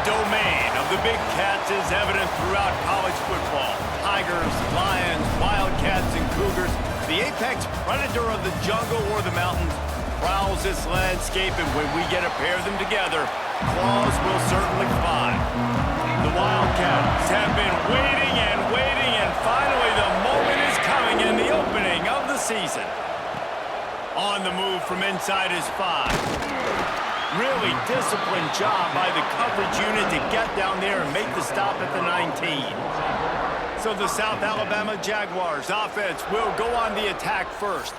domain of the big cats is evident throughout college football. Tigers, lions, wildcats, and cougars. The apex predator of the jungle or the mountains prowls this landscape, and when we get a pair of them together, claws will certainly fly. The Wildcats have been waiting, and finally the moment is coming in the opening of the season. On the move from inside his 5. Really disciplined job by the coverage unit to get down there and make the stop at the 19. So the South Alabama Jaguars offense will go on the attack first.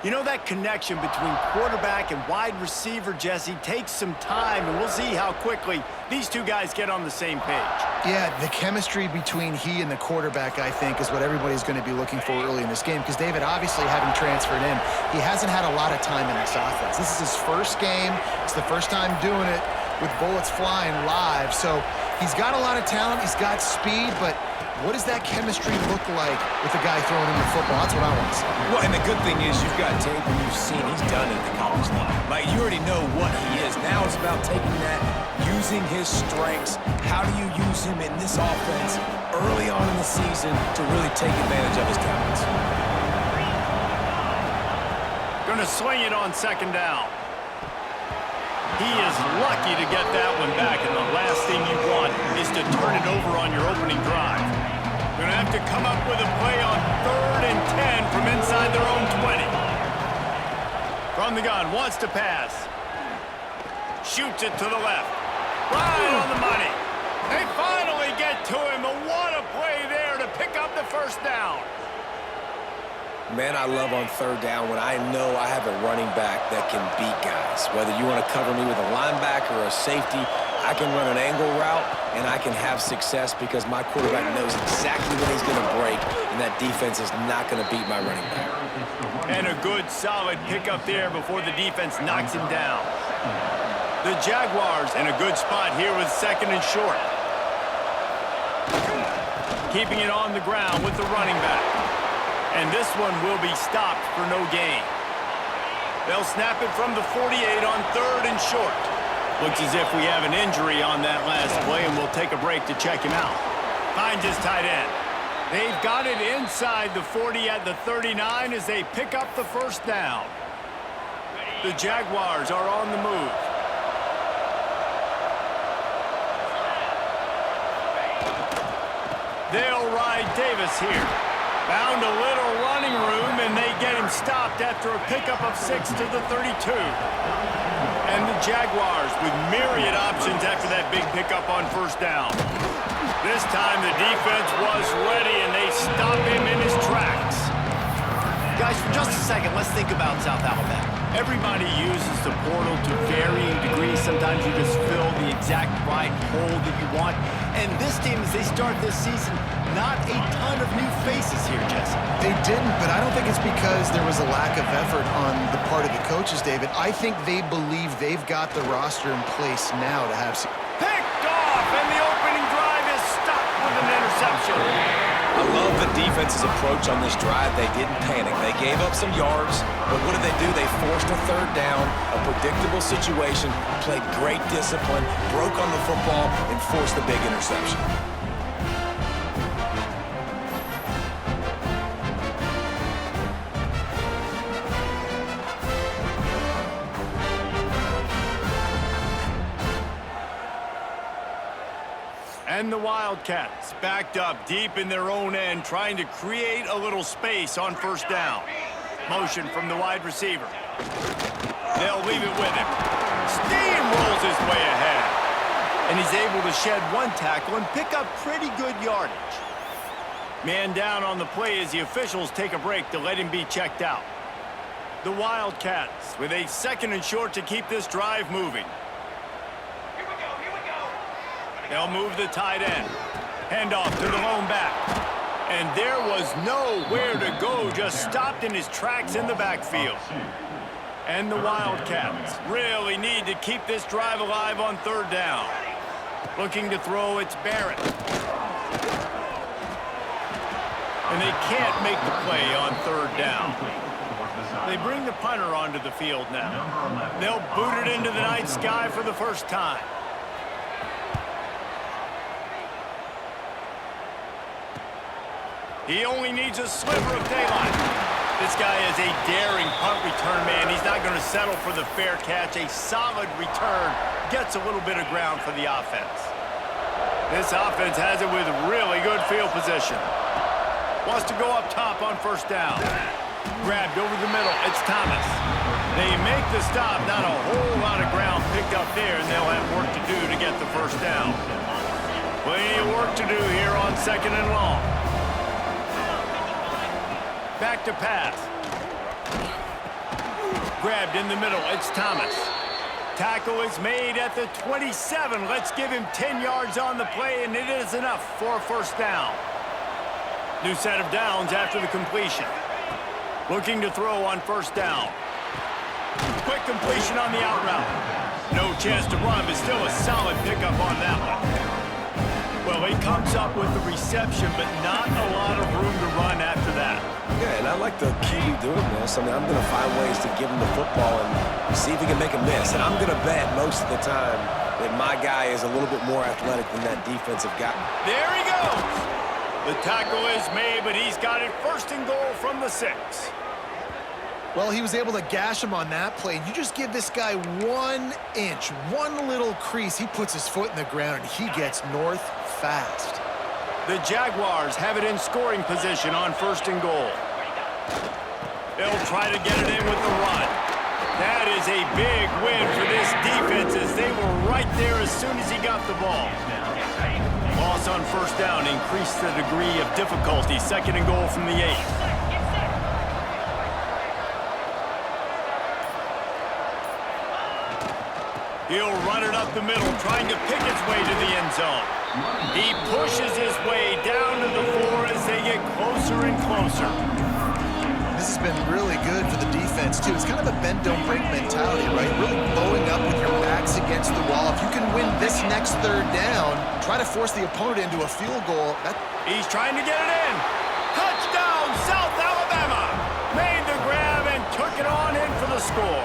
You know, that connection between quarterback and wide receiver, Jesse, takes some time, and we'll see how quickly these two guys get on the same page. Yeah, the chemistry between he and the quarterback, I think, is what everybody's going to be looking for early in this game, because David, obviously, having transferred in, he hasn't had a lot of time in this offense. This is his first game. It's the first time doing it with bullets flying live, so he's got a lot of talent. He's got speed, but what does that chemistry look like with the guy throwing him the football? That's what I want to see. Well, and the good thing is you've got tape and you've seen he's done it at the college level. Like, you already know what he is. Now it's about taking that, using his strengths. How do you use him in this offense early on in the season to really take advantage of his talents? Going to swing it on second down. He is lucky to get that one back, and the last thing you want is to turn it over on your opening drive. Going to have to come up with a play on 3rd and 10 from inside their own 20. From the gun, wants to pass. Shoots it to the left. Right on the money. They finally get to him, but what a play there to pick up the first down. Man, I love on 3rd down when I know I have a running back that can beat guys. Whether you want to cover me with a linebacker or a safety, I can run an angle route, and I can have success because my quarterback knows exactly when he's going to break, and that defense is not going to beat my running back. And a good, solid pickup there before the defense knocks him down. The Jaguars in a good spot here with 2nd and short. Keeping it on the ground with the running back. And this one will be stopped for no gain. They'll snap it from the 48 on 3rd and short. Looks as if we have an injury on that last play, and we'll take a break to check him out. Finds his tight end. They've got it inside the 40 at the 39 as they pick up the first down. The Jaguars are on the move. They'll ride Davis here. Found a little running room, and they get him stopped after a pickup of 6 to the 32. And the Jaguars with myriad options after that big pickup on 1st down. This time the defense was ready, and they stop him in his tracks. Guys, for just a second, let's think about South Alabama. Everybody uses the portal to varying degrees. Sometimes you just fill the exact right hole that you want. And this team, as they start this season, not a ton of new faces here, Jesse. They didn't, but I don't think it's because there was a lack of effort on the part of the coaches, David. I think they believe they've got the roster in place now to have some... Picked off, and the opening drive is stopped with an interception. I love the defense's approach on this drive. They didn't panic. They gave up some yards, but what did they do? They forced a 3rd down, a predictable situation, played great discipline, broke on the football, and forced the big interception. And the Wildcats backed up deep in their own end, trying to create a little space on 1st down. Motion from the wide receiver. They'll leave it with him. Steamrolls his way ahead. And he's able to shed one tackle and pick up pretty good yardage. Man down on the play as the officials take a break to let him be checked out. The Wildcats with a 2nd and short to keep this drive moving. They'll move the tight end. Handoff to the lone back. And there was nowhere to go, just stopped in his tracks in the backfield. And the Wildcats really need to keep this drive alive on 3rd down. Looking to throw, it's Barrett. And they can't make the play on 3rd down. They bring the punter onto the field now. They'll boot it into the night sky for the first time. He only needs a sliver of daylight. This guy is a daring punt return man. He's not going to settle for the fair catch. A solid return gets a little bit of ground for the offense. This offense has it with really good field position. Wants to go up top on first down. Grabbed over the middle. It's Thomas. They make the stop. Not a whole lot of ground picked up there, and they'll have work to do to get the first down. Plenty of work to do here on 2nd and long. Back to pass. Grabbed in the middle. It's Thomas. Tackle is made at the 27. Let's give him 10 yards on the play, and it is enough for a first down. New set of downs after the completion. Looking to throw on first down. Quick completion on the out route. No chance to run, but still a solid pickup on that one. Well, he comes up with the reception, but not a lot of room to run after that. Yeah, and I like the QB doing this. I mean, I'm going to find ways to give him the football and see if he can make a miss. And I'm going to bet most of the time that my guy is a little bit more athletic than that defensive guy. There he goes. The tackle is made, but he's got it 1st and goal from the 6. Well, he was able to gash him on that play. You just give this guy 1 inch, one little crease. He puts his foot in the ground, and he gets north fast. The Jaguars have it in scoring position on 1st and goal. They'll try to get it in with the run. That is a big win for this defense as they were right there as soon as he got the ball. Loss on first down increased the degree of difficulty. 2nd and goal from the 8. He'll run it up the middle, trying to pick its way to the end zone. He pushes his way down to the 4 as they get closer and closer. This has been really good for the defense, too. It's kind of a bend-don't-break mentality, right? Really bowing up with your backs against the wall. If you can win this next 3rd down, try to force the opponent into a field goal. He's trying to get it in. Touchdown, South Alabama! Made the grab and took it on in for the score.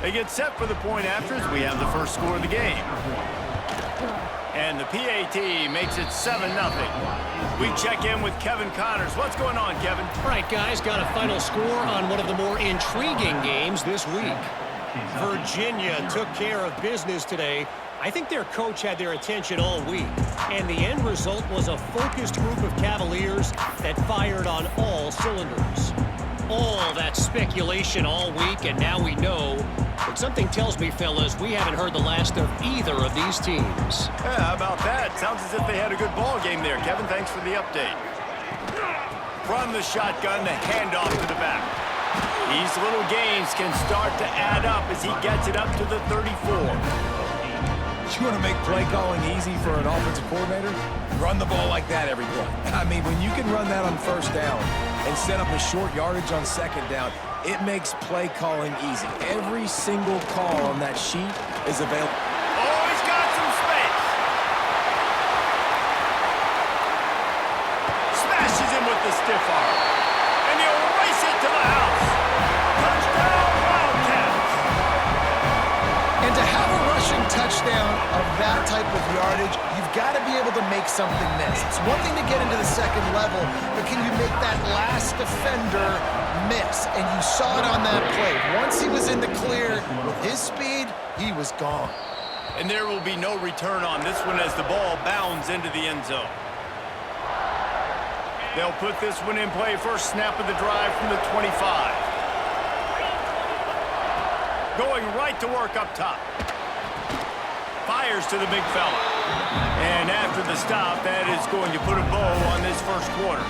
They get set for the point afters. We have the first score of the game. And the PAT makes it 7-0. We check in with Kevin Connors. What's going on, Kevin? All right, guys, got a final score on one of the more intriguing games this week. Virginia took care of business today. I think their coach had their attention all week. And the end result was a focused group of Cavaliers that fired on all cylinders. All that speculation all week, and now we know. But something tells me, fellas, we haven't heard the last of either of these teams. Yeah, how about that? Sounds as if they had a good ball game there. Kevin, thanks for the update. From the shotgun, the handoff to the back. These little gains can start to add up as he gets it up to the 34. You want to make play calling easy for an offensive coordinator? Run the ball like that every play. I mean, when you can run that on first down and set up a short yardage on second down, it makes play calling easy. Every single call on that sheet is available. Oh, he's got some space. Smashes him with the stiff arm. And he'll race it to the house. Touchdown, Wildcats. And to have a rushing touchdown of that type of yardage, you've got to be able to make something miss. It's one thing to get into the 2nd level, but can you make that last defender miss? And you saw it on that play. Once he was in the clear, with his speed, he was gone. And there will be no return on this one as the ball bounds into the end zone. They'll put this one in play. First snap of the drive from the 25. Going right to work up top. Fires to the big fella. And after the stop, that is going to put a bow on this first quarter.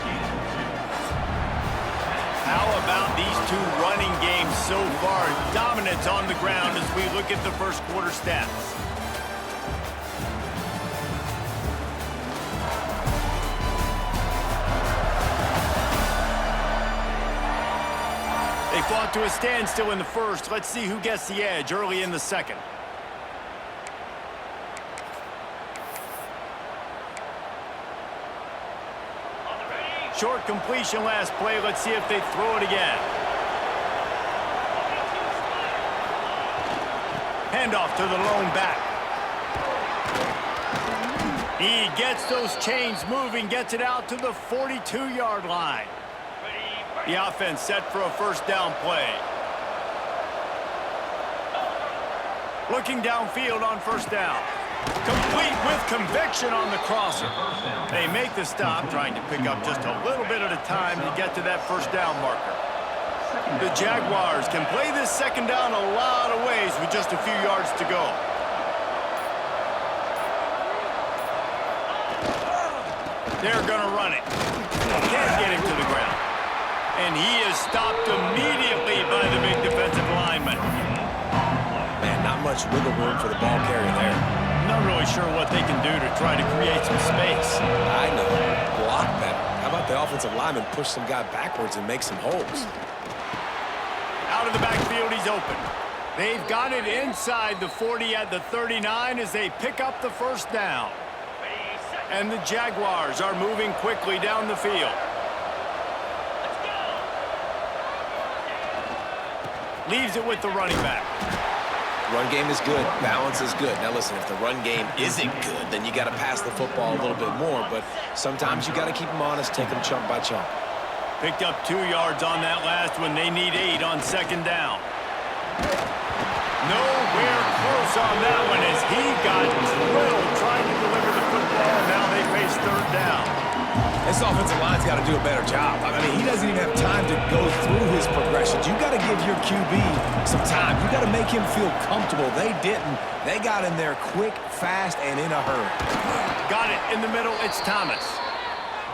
How about these two running games so far? Dominance on the ground as we look at the first quarter stats. They fought to a standstill in the first. Let's see who gets the edge early in the second. short completion last play. Let's see if they throw it again. Handoff to the lone back. He gets those chains moving, gets it out to the 42-yard line. The offense set for a first down play. Looking downfield on first down. Complete with conviction on the crosser. They make the stop, trying to pick up just a little bit at a time to get to that first down marker. The Jaguars can play this second down a lot of ways with just a few yards to go. They're going to run it. Can't get him to the ground. And he is stopped immediately by the big defensive lineman. Man, not much wiggle room for the ball carrier there. Not really sure what they can do to try to create some space. I know. Block better. How about the offensive lineman push some guy backwards and make some holes? Out of the backfield, he's open. They've got it inside the 40 at the 39 as they pick up the first down. And the Jaguars are moving quickly down the field. Leaves it with the running back. Run game is good. Balance is good. Now listen, if the run game isn't good, then you got to pass the football a little bit more. But sometimes you got to keep them honest, take them chunk by chunk. Picked up 2 yards on that last one. They need 8 on second down. Nowhere close on that one as he got drilled trying to deliver the football. Now they face third down. This offensive line's got to do a better job. I mean, he doesn't even have time to go through his progressions. You got to give your QB some time. You got to make him feel comfortable. They didn't. They got in there quick, fast, and in a hurry. Got it in the middle. It's Thomas.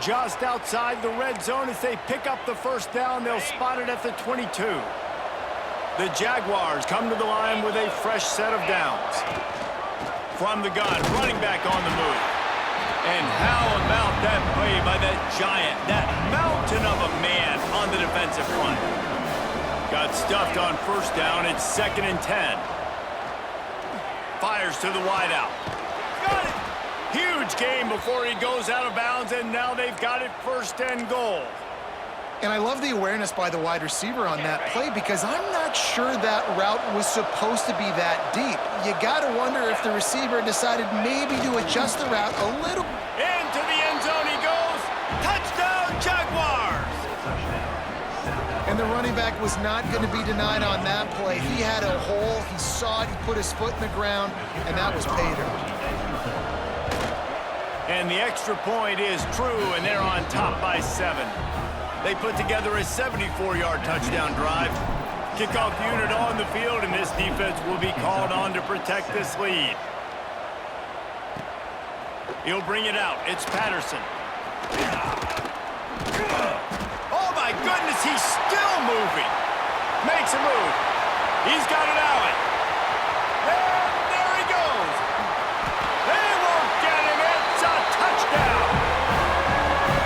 Just outside the red zone as they pick up the first down. They'll spot it at the 22. The Jaguars come to the line with a fresh set of downs. From the gun, running back on the move. And how about that play by that giant, that mountain of a man on the defensive front. Got stuffed on first down. It's 2nd and 10. Fires to the wideout. Got it! Huge game before he goes out of bounds, and now they've got it 1st and goal. And I love the awareness by the wide receiver on that play because I'm not sure that route was supposed to be that deep. You got to wonder if the receiver decided maybe to adjust the route a little. Into the end zone he goes. Touchdown, Jaguars! And the running back was not going to be denied on that play. He had a hole. He saw it. He put his foot in the ground, and that was pay dirt. And the extra point is true, and they're on top by 7. They put together a 74-yard touchdown drive. Kickoff unit on the field, and this defense will be called on to protect this lead. He'll bring it out. It's Patterson. Oh, my goodness, he's still moving. Makes a move. He's got it out. And there he goes. They won't get him. It's a touchdown.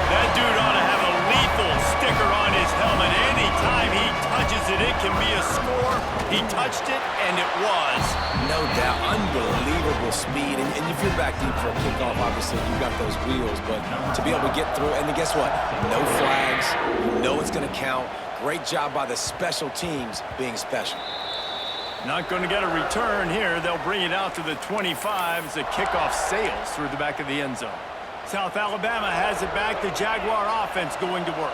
That dude ought to have a lethal sticker on his helmet. Anytime he touches it, it can be a score. He touched it, and it was. No doubt. Unbelievable speed. And if you're back deep for a kickoff, obviously, you got those wheels. But to be able to get through, and then guess what? No flags. You know it's going to count. Great job by the special teams being special. Not going to get a return here. They'll bring it out to the 25 as the kickoff sails through the back of the end zone. South Alabama has it back. The Jaguar offense going to work.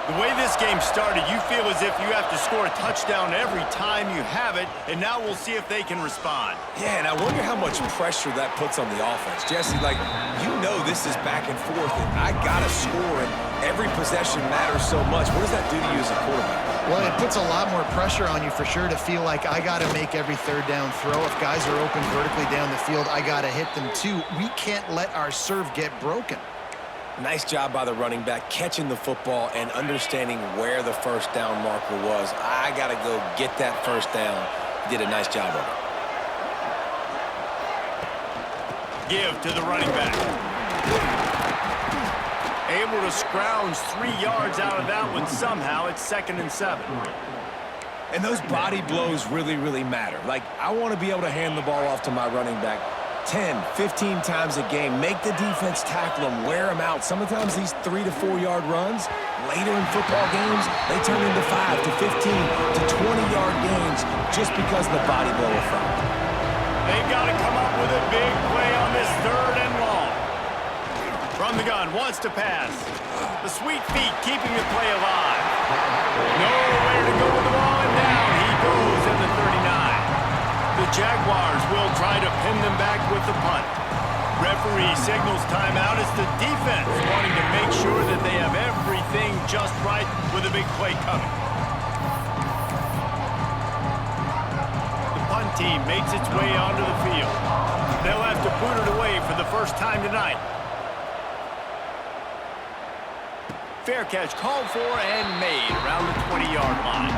The way this game started, you feel as if you have to score a touchdown every time you have it, and now we'll see if they can respond. Yeah, and I wonder how much pressure that puts on the offense. Jesse, like, you know this is back and forth, and I got to score, and every possession matters so much. What does that do to you as a quarterback? Well, it puts a lot more pressure on you for sure to feel like I got to make every third down throw. If guys are open vertically down the field, I got to hit them too. We can't let our serve get broken. Nice job by the running back, catching the football and understanding where the first down marker was. I got to go get that first down. He did a nice job of it. Give to the running back. Able to scrounge 3 yards out of that one somehow. It's 2nd and 7. And those body blows really, really matter. Like, I want to be able to hand the ball off to my running back 10, 15 times a game. Make the defense tackle them, wear them out. Sometimes these 3 to 4 yard runs, later in football games, they turn into 5 to 15 to 20-yard gains just because of the body blow effect. They've got to come up with a big play on this 3rd and long. From the gun, wants to pass. The sweet feet keeping the play alive. Nowhere to go with the ball, and down he goes at the 39. The Jaguars will try to pin them back with the punt. Referee signals timeout. It's the defense wanting to make sure that they have everything just right with a big play coming. The punt team makes its way onto the field. They'll have to boot it away for the first time tonight. Fair catch called for and made around the 20-yard line.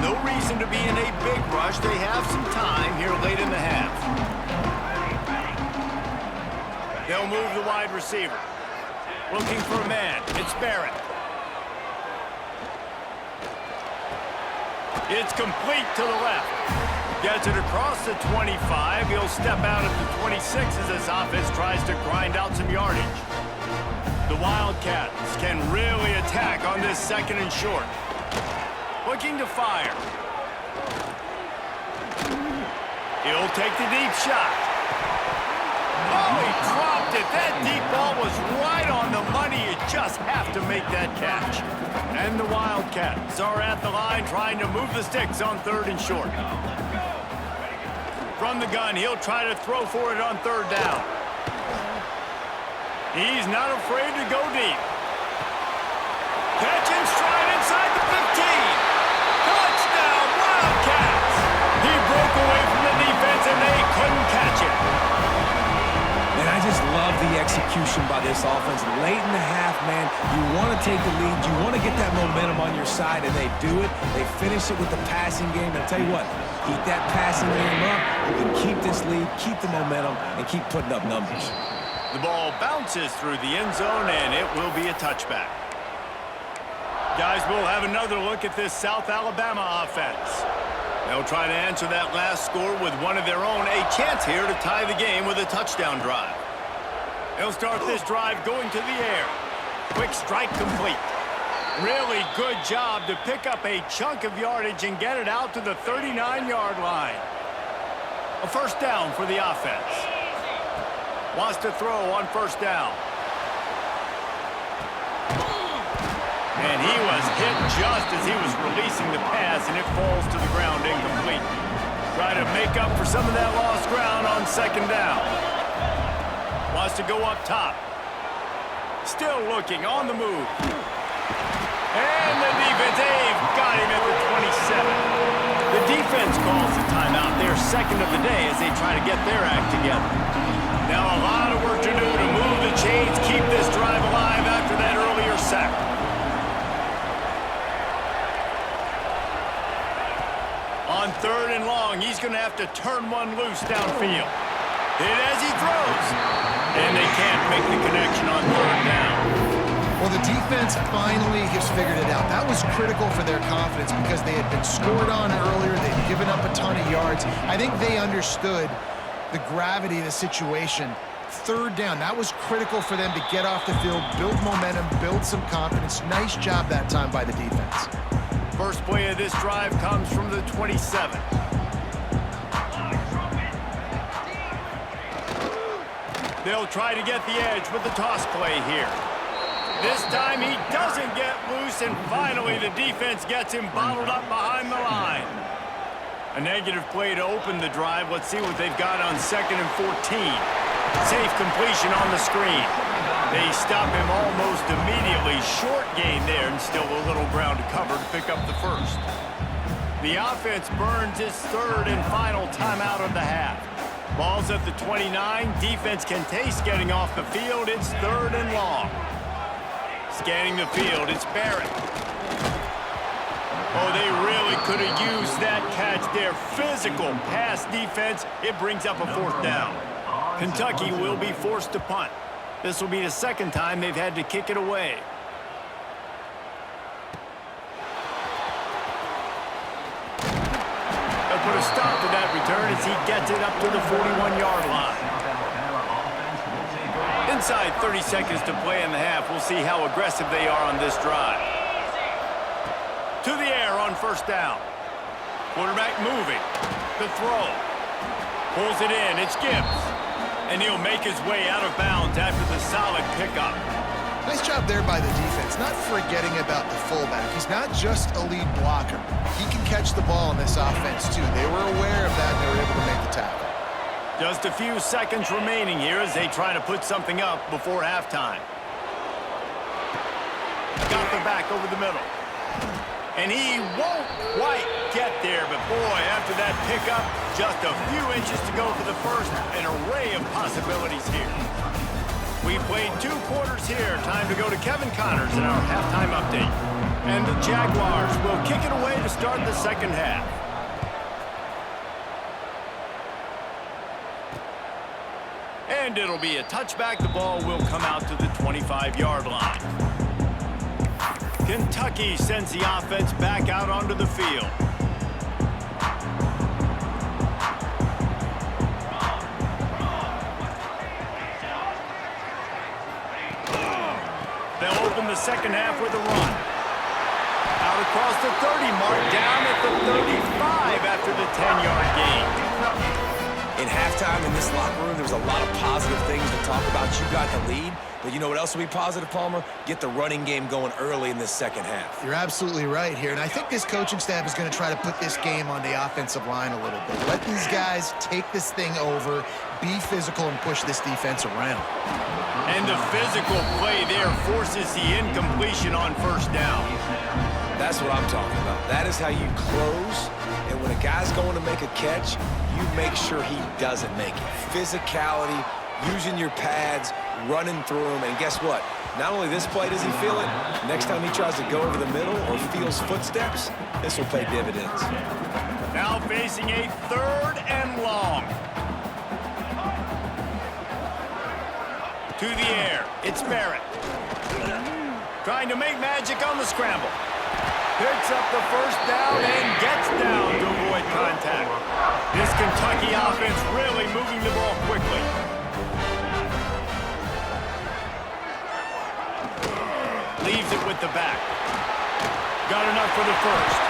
No reason to be in a big rush. They have some time here late in the half. They'll move the wide receiver. Looking for a man. It's Barrett. It's complete to the left. Gets it across the 25. He'll step out at the 26 as this offense tries to grind out some yardage. The Wildcats can really attack on this 2nd and short. Looking to fire. He'll take the deep shot. Oh, he dropped it. That deep ball was right on the money. You just have to make that catch. And the Wildcats are at the line trying to move the sticks on 3rd and short. From the gun, he'll try to throw for it on 3rd down. He's not afraid to go deep. Catch and stride inside the 15. Touchdown, Wildcats! He broke away from the defense and they couldn't catch it. And I just love the execution by this offense. Late in the half, man, you want to take the lead. You want to get that momentum on your side, and they do it. They finish it with the passing game. And I'll tell you what, keep that passing game up. You can keep this lead, keep the momentum, and keep putting up numbers. The ball bounces through the end zone, and it will be a touchback. Guys, we'll have another look at this South Alabama offense. They'll try to answer that last score with one of their own. A chance here to tie the game with a touchdown drive. They'll start this drive going to the air. Quick strike complete. Really good job to pick up a chunk of yardage and get it out to the 39-yard line. A 1st down for the offense. Wants to throw on 1st down. And he was hit just as he was releasing the pass, and it falls to the ground incomplete. Try to make up for some of that lost ground on 2nd down. Wants to go up top. Still looking on the move. And the defense, they've got him at the 27. The defense calls the timeout. Their 2nd of the day as they try to get their act together. Now a lot of work to do to move the chains, keep this drive alive after that earlier sack. On 3rd and long, he's going to have to turn one loose downfield. Hit as he throws. And they can't make the connection on 3rd down. Well, the defense finally has figured it out. That was critical for their confidence because they had been scored on earlier. They'd given up a ton of yards. I think they understood the gravity of the situation. 3rd down, that was critical for them to get off the field, build momentum, build some confidence. Nice job that time by the defense. First play of this drive comes from the 27. They'll try to get the edge with the toss play here. This time he doesn't get loose, and finally the defense gets him bottled up behind the line. A negative play to open the drive. Let's see what they've got on 2nd and 14. Safe completion on the screen. They stop him almost immediately. Short gain there, and still a little ground to cover to pick up the 1st. The offense burns its 3rd and final timeout of the half. Ball's at the 29. Defense can taste getting off the field. It's 3rd and long. Scanning the field, it's Barrett. Oh, they really could have used that catch there. Physical pass defense. It brings up a 4th down. Kentucky will be forced to punt. This will be the 2nd time they've had to kick it away. They'll put a stop to that return. It's as he gets it up to the 41-yard line. Inside 30 seconds to play in the half. We'll see how aggressive they are on this drive. To the air on first down. Quarterback moving. The throw. Pulls it in. It's Gibbs. And he'll make his way out of bounds after the solid pickup. Nice job there by the defense, not forgetting about the fullback. He's not just a lead blocker. He can catch the ball in this offense, too. They were aware of that, and they were able to make the tackle. Just a few seconds remaining here as they try to put something up before halftime. Got the back over the middle. And he won't quite get there, but boy, after that pickup, just a few inches to go for the first. An array of possibilities here. We played 2 quarters here. Time to go to Kevin Connors in our halftime update. And the Jaguars will kick it away to start the second half. And it'll be a touchback. The ball will come out to the 25-yard line. Kentucky sends the offense back out onto the field. They'll open the second half with a run. Out across the 30 mark, down at the 35 after the 10-yard gain. In halftime in this locker room, there's a lot of positive things to talk about. You got the lead, but you know what else will be positive, Palmer? Get the running game going early in this second half. You're absolutely right here, and I think this coaching staff is going to try to put this game on the offensive line a little bit. Let these guys take this thing over, be physical, and push this defense around. And the physical play there forces the incompletion on first down. That's what I'm talking about. That is how you close, and when a guy's going to make a catch, you make sure he doesn't make it. Physicality, using your pads, running through them, and guess what? Not only this play does he feel it, next time he tries to go over the middle or feels footsteps, this will pay dividends. Now facing a 3rd and long. To the air, it's Barrett. Trying to make magic on the scramble. Picks up the first down and gets down to avoid contact. This Kentucky offense really moving the ball quickly. Leaves it with the back. Got enough for the first.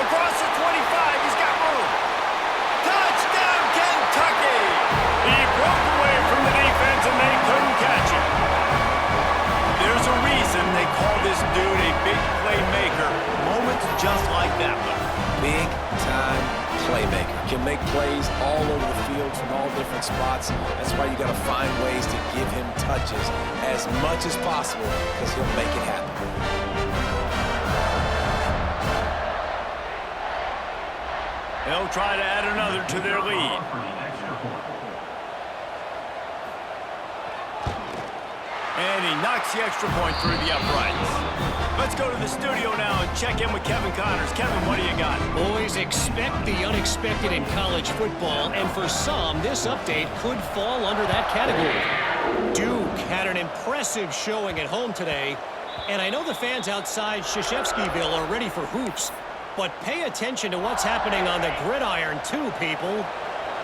Across the 25, he's got room. Touchdown, Kentucky! He broke away from the defense and they couldn't catch him. There's a reason they call this dude a big playmaker. Moments just like that one. Big time playmaker. Can make plays all over the field from all different spots. That's why you got to find ways to give him touches as much as possible because he'll make it happen. They'll try to add another to their lead. And he knocks the extra point through the uprights. Let's go to the studio now and check in with Kevin Connors. Kevin, what do you got? Boys, expect the unexpected in college football, and for some, this update could fall under that category. Duke had an impressive showing at home today, and I know the fans outside Krzyzewskiville are ready for hoops, but pay attention to what's happening on the gridiron too, people.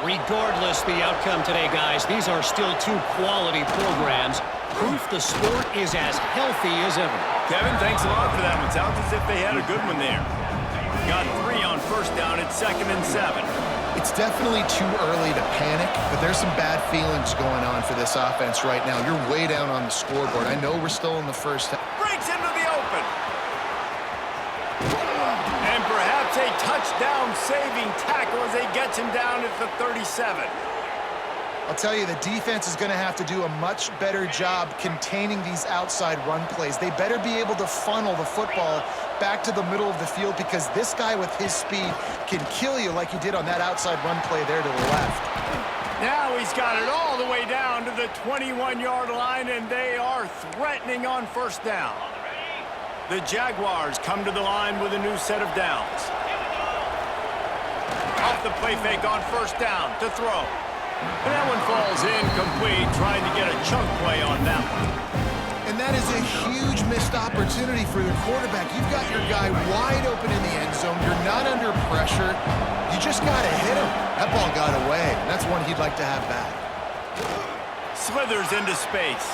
Regardless the outcome today, guys, these are still 2 quality programs. Proof the sport is as healthy as ever. Kevin, thanks a lot for that one. Sounds as if they had a good one there. Got 3 on first down at 2nd and 7. It's definitely too early to panic, but there's some bad feelings going on for this offense right now. You're way down on the scoreboard. I know we're still in the first half. Breaks into the open. And perhaps a touchdown-saving tackle as he gets him down at the 37. I'll tell you, the defense is going to have to do a much better job containing these outside run plays. They better be able to funnel the football back to the middle of the field because this guy with his speed can kill you like he did on that outside run play there to the left. Now he's got it all the way down to the 21-yard line, and they are threatening on first down. The Jaguars come to the line with a new set of downs. Off the play fake on first down to throw. And that one falls incomplete, trying to get a chunk play on that one. And that is a huge missed opportunity for the quarterback. You've got your guy wide open in the end zone. You're not under pressure. You just got to hit him. That ball got away. That's one he'd like to have back. Slithers into space.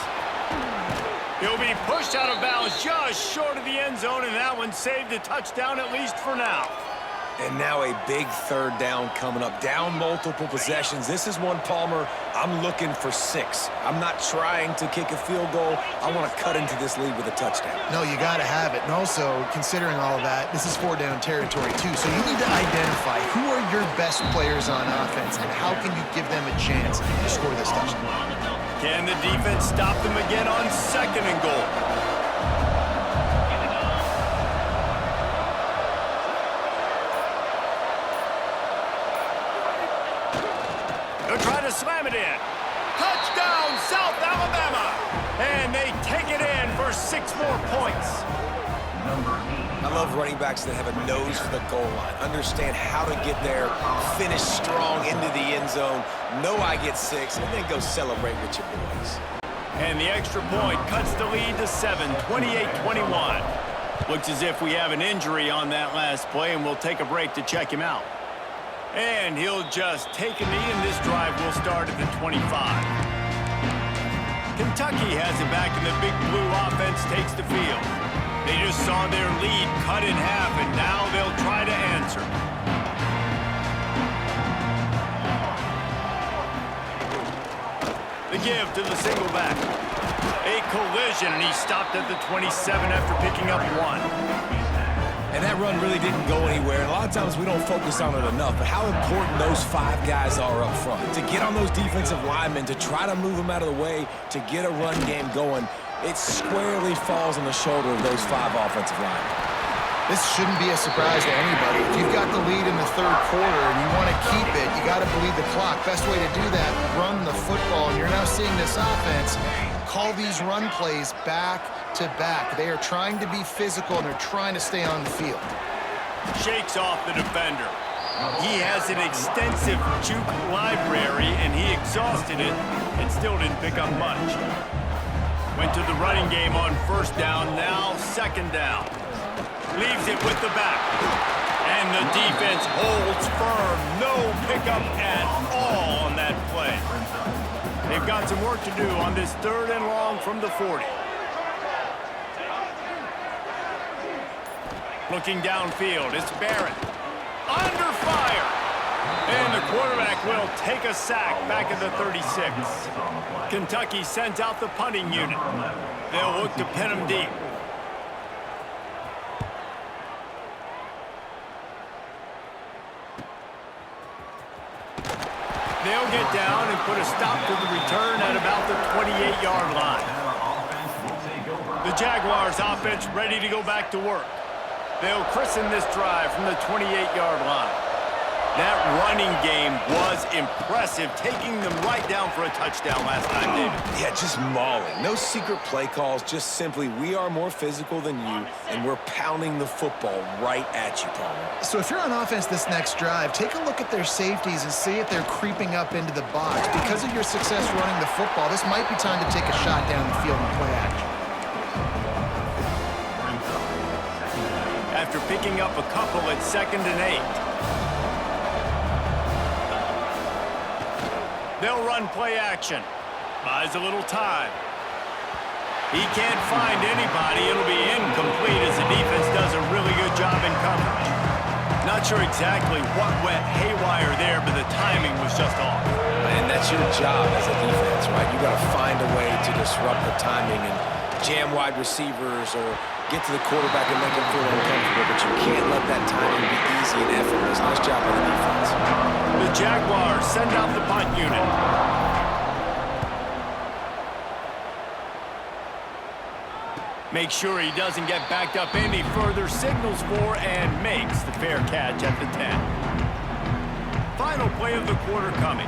He'll be pushed out of bounds just short of the end zone, and that one saved a touchdown at least for now. And now a big third down coming up. Down multiple possessions. This is one, Palmer, I'm looking for 6. I'm not trying to kick a field goal. I want to cut into this lead with a touchdown. No, you got to have it. And also, considering all of that, this is 4-down territory too. So you need to identify who are your best players on offense and how can you give them a chance to score this touchdown. Can the defense stop them again on 2nd and goal? They'll try to slam it in. Touchdown, South Alabama! And they take it in for 6 more points. I love running backs that have a nose for the goal line. Understand how to get there, finish strong into the end zone, know I get 6, and then go celebrate with your boys. And the extra point cuts the lead to 7, 28-21. Looks as if we have an injury on that last play, and we'll take a break to check him out. And he'll just take a knee, and this drive will start at the 25. Kentucky has it back, and the Big Blue offense takes the field. They just saw their lead cut in half, and now they'll try to answer. The give to the single back. A collision, and he stopped at the 27 after picking up 1. And that run really didn't go anywhere. And a lot of times we don't focus on it enough, but how important those 5 guys are up front. To get on those defensive linemen, to try to move them out of the way, to get a run game going, it squarely falls on the shoulder of those 5 offensive linemen. This shouldn't be a surprise to anybody. If you've got the lead in the 3rd quarter and you want to keep it, you got to bleed the clock. Best way to do that, run the football. And you're now seeing this offense call these run plays back to back. They are trying to be physical, and they're trying to stay on the field. Shakes off the defender. He has an extensive juke library, and he exhausted it and still didn't pick up much. Went to the running game on 1st down, now 2nd down. Leaves it with the back. And the defense holds firm. No pickup at all on that play. They've got some work to do on this 3rd and long from the 40. Looking downfield, it's Barrett. Under fire! And the quarterback will take a sack back at the 36. Kentucky sends out the punting unit. They'll look to pin him deep. They'll get down and put a stop to the return at about the 28-yard line. The Jaguars offense ready to go back to work. They'll christen this drive from the 28-yard line. That running game was impressive, taking them right down for a touchdown last time, David. Yeah, just mauling. No secret play calls, just simply we are more physical than you, and we're pounding the football right at you, Palmer. So if you're on offense this next drive, take a look at their safeties and see if they're creeping up into the box. Because of your success running the football, this might be time to take a shot down the field and play action. After picking up a couple at 2nd and 8. They'll run play action. Buys a little time. He can't find anybody. It'll be incomplete as the defense does a really good job in coverage. Not sure exactly what went haywire there, but the timing was just off. And that's your job as a defense, right? You got to find a way to disrupt the timing and jam wide receivers or get to the quarterback and make him feel uncomfortable, but you can't let that timing be easy and effortless. Nice job on the defense. The Jaguars send out the punt unit. Make sure he doesn't get backed up any further, signals for and makes the fair catch at the 10. Final play of the quarter coming.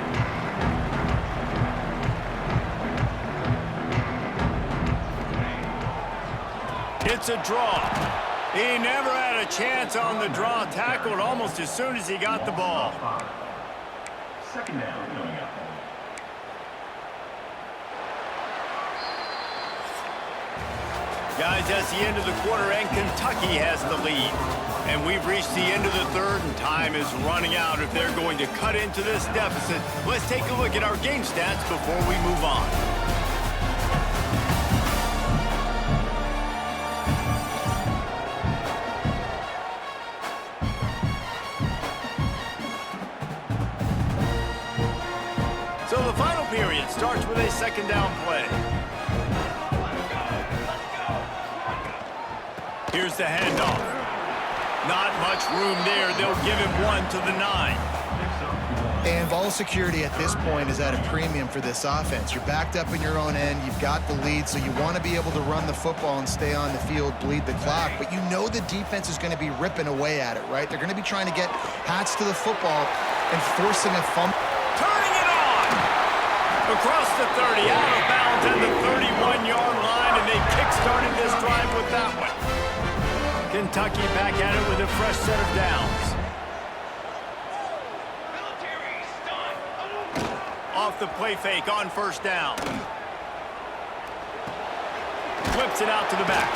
It's a draw. He never had a chance on the draw. Tackled almost as soon as he got the ball. 2nd down coming up. Guys, that's the end of the quarter, and Kentucky has the lead. And we've reached the end of the third, and time is running out if they're going to cut into this deficit. Let's take a look at our game stats before we move on. So the final period starts with a second down play. Here's the handoff. Not much room there. They'll give him one to the 9. And ball security at this point is at a premium for this offense. You're backed up in your own end. You've got the lead, so you want to be able to run the football and stay on the field, bleed the clock. But you know the defense is going to be ripping away at it, right? They're going to be trying to get Hats to the football and forcing a fumble. Turning it on! Across the 30, out of bounds at the 31-yard line, and they kick-started this drive with that one. Kentucky back at it with a fresh set of downs. Off the play fake on first down. Flips it out to the back.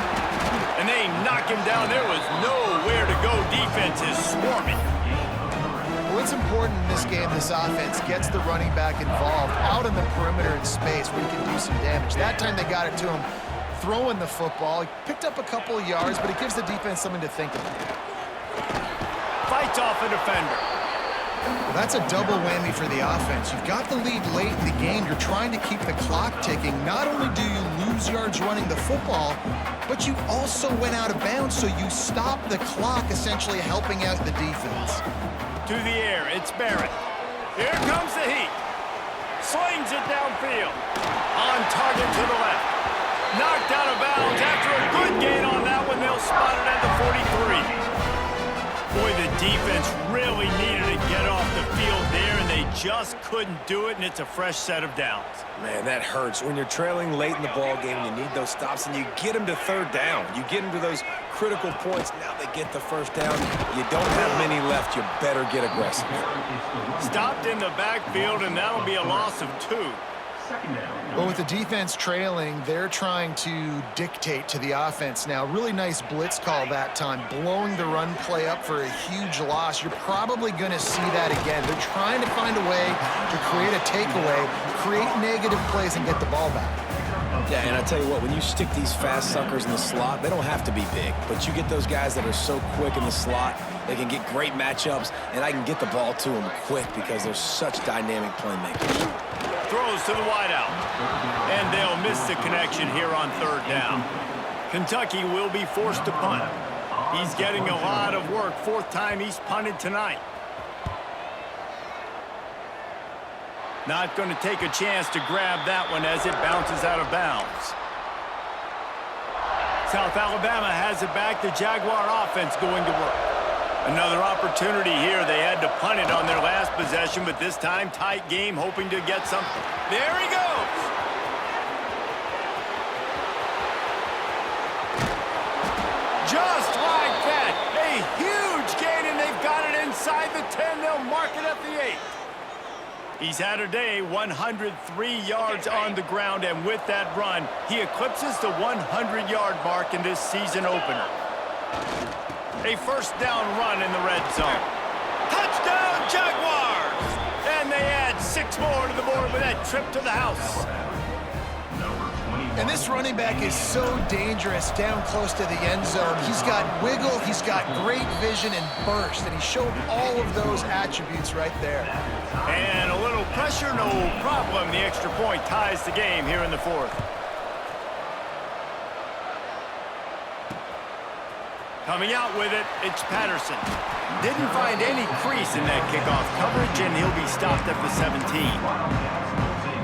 And they knock him down. There was nowhere to go. Defense is swarming. Well, it's important in this game this offense gets the running back involved out in the perimeter in space where he can do some damage. That time they got it to him throwing the football. He picked up a couple of yards, but it gives the defense something to think about. Fights off a defender. Well, that's a double whammy for the offense. You've got the lead late in the game. You're trying to keep the clock ticking. Not only do you lose yards running the football, but you also went out of bounds, so you stop the clock, essentially helping out the defense. To the air, it's Barrett. Here comes the heat. Slings it downfield. On target to the left. Knocked out of bounds after a good gain on that one. They'll spot it at the 43. Boy, the defense really needed to get off the field there, and they just couldn't do it, and it's a fresh set of downs. Man, that hurts. When you're trailing late in the ball game, you need those stops, and you get them to third down. You get them to those critical points. Now they get the first down. You don't have many left. You better get aggressive. Stopped in the backfield, and that'll be a loss of 2. Well, with the defense trailing, they're trying to dictate to the offense now. Really nice blitz call that time, blowing the run play up for a huge loss. You're probably going to see that again. They're trying to find a way to create a takeaway, create negative plays, and get the ball back. Yeah, and I tell you what, when you stick these fast suckers in the slot, they don't have to be big, but you get those guys that are so quick in the slot, they can get great matchups, and I can get the ball to them quick because they're such dynamic playmakers. Throws to the wideout. And they'll miss the connection here on third down. Kentucky will be forced to punt. He's getting a lot of work. 4th time he's punted tonight. Not going to take a chance to grab that one as it bounces out of bounds. South Alabama has it back. The Jaguar offense going to work. Another opportunity here. They had to punt it on their last possession, but this time tight game, hoping to get something. There he goes. Just like that. A huge gain, and they've got it inside the 10. They'll mark it at the 8. He's had a day, 103 yards on the ground, and with that run, he eclipses the 100-yard mark in this season opener. A first down run in the red zone. Touchdown, Jaguars! And they add 6 more to the board with that trip to the house. And this running back is so dangerous down close to the end zone. He's got wiggle, he's got great vision and burst, and he showed all of those attributes right there. And a little pressure, no problem. The extra point ties the game here in the 4th. Coming out with it, it's Patterson. Didn't find any crease in that kickoff coverage, and he'll be stopped at the 17.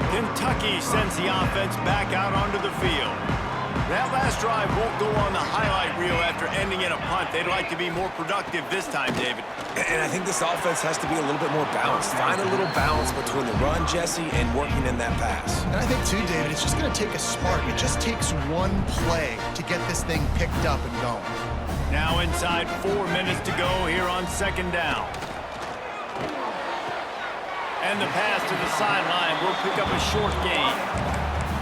Kentucky sends the offense back out onto the field. That last drive won't go on the highlight reel after ending in a punt. They'd like to be more productive this time, David. And I think this offense has to be a little bit more balanced. Find a little balance between the run, Jesse, and working in that pass. And I think, too, David, it's just going to take a spark. It just takes one play to get this thing picked up and going. Now inside 4 minutes to go here on second down. And the pass to the sideline will pick up a short gain.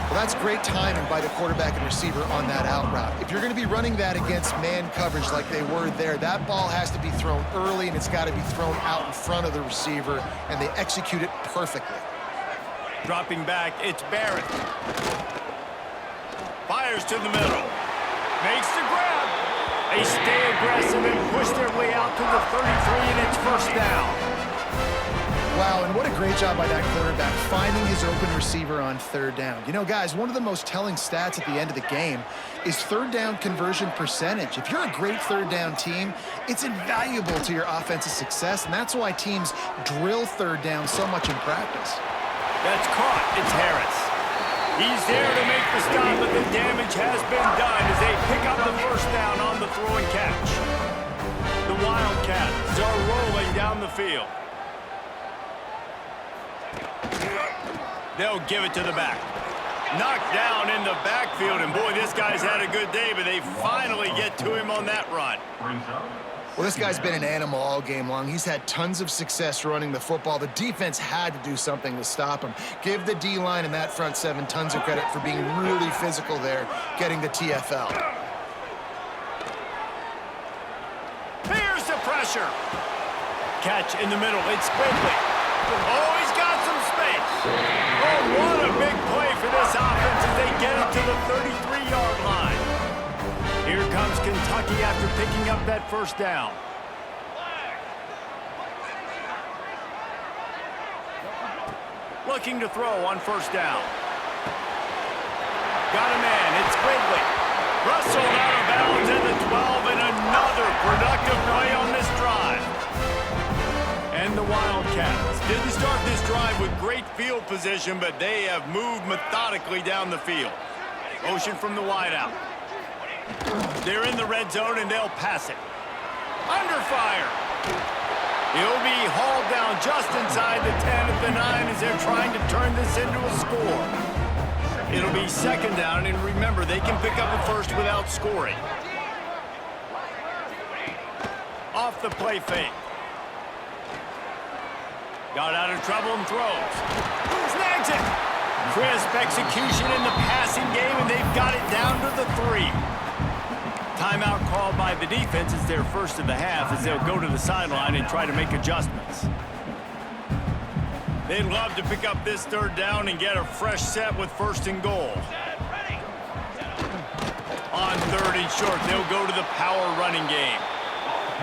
Well, that's great timing by the quarterback and receiver on that out route. If you're going to be running that against man coverage like they were there, that ball has to be thrown early, and it's got to be thrown out in front of the receiver, and they execute it perfectly. Dropping back, it's Barrett. Fires to the middle. Makes the grab. They stay aggressive and push their way out to the 33, and it's first down. Wow, and what a great job by that quarterback finding his open receiver on third down. You know, guys, one of the most telling stats at the end of the game is third down conversion percentage. If you're a great third down team, it's invaluable to your offensive success, and that's why teams drill third down so much in practice. That's caught. It's Harris. He's there to make the stop, but the damage has been done as they pick up the first down on the throw and catch. The Wildcats are rolling down the field. They'll give it to the back. Knocked down in the backfield, and boy, this guy's had a good day, but they finally get to him on that run. Well, this guy's been an animal all game long. He's had tons of success running the football. The defense had to do something to stop him. Give the D-line and that front seven tons of credit for being really physical there, getting the TFL. Here's the pressure. Catch in the middle. It's Quigley. Oh, he's got some space. Oh, what a big play for this offense as they get it to the 33-yard line. Here comes Kentucky after picking up that first down. Looking to throw on first down. Got a man. It's Quigley. Rustled out of bounds at the 12, and another productive play on this drive. And the Wildcats didn't start this drive with great field position, but they have moved methodically down the field. Motion from the wideout. They're in the red zone, and they'll pass it. Under fire. He'll be hauled down just inside the 10 at the 9 as they're trying to turn this into a score. It'll be second down, and remember, they can pick up a first without scoring. Off the play fake. Got out of trouble and throws. Snags it. Crisp execution in the passing game, and they've got it down to the 3. Timeout called by the defense is their first of the half as they'll go to the sideline and try to make adjustments. They'd love to pick up this third down and get a fresh set with first and goal. On third and short, they'll go to the power running game.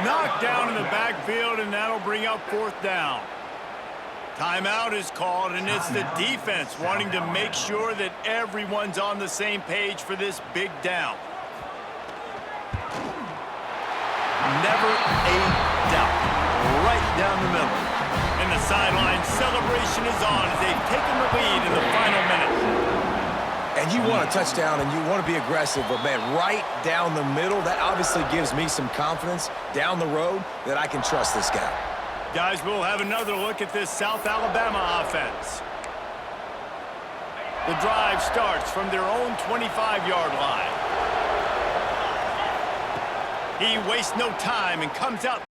Knocked down in the backfield, and that'll bring up fourth down. Timeout is called, and it's the defense wanting to make sure that everyone's on the same page for this big down. Never a doubt. Right down the middle. And the sideline celebration is on as they've taken the lead in the final minute. And you want a touchdown and you want to be aggressive, but man, right down the middle, that obviously gives me some confidence down the road that I can trust this guy. Guys, we'll have another look at this South Alabama offense. The drive starts from their own 25-yard line. He wastes no time and comes out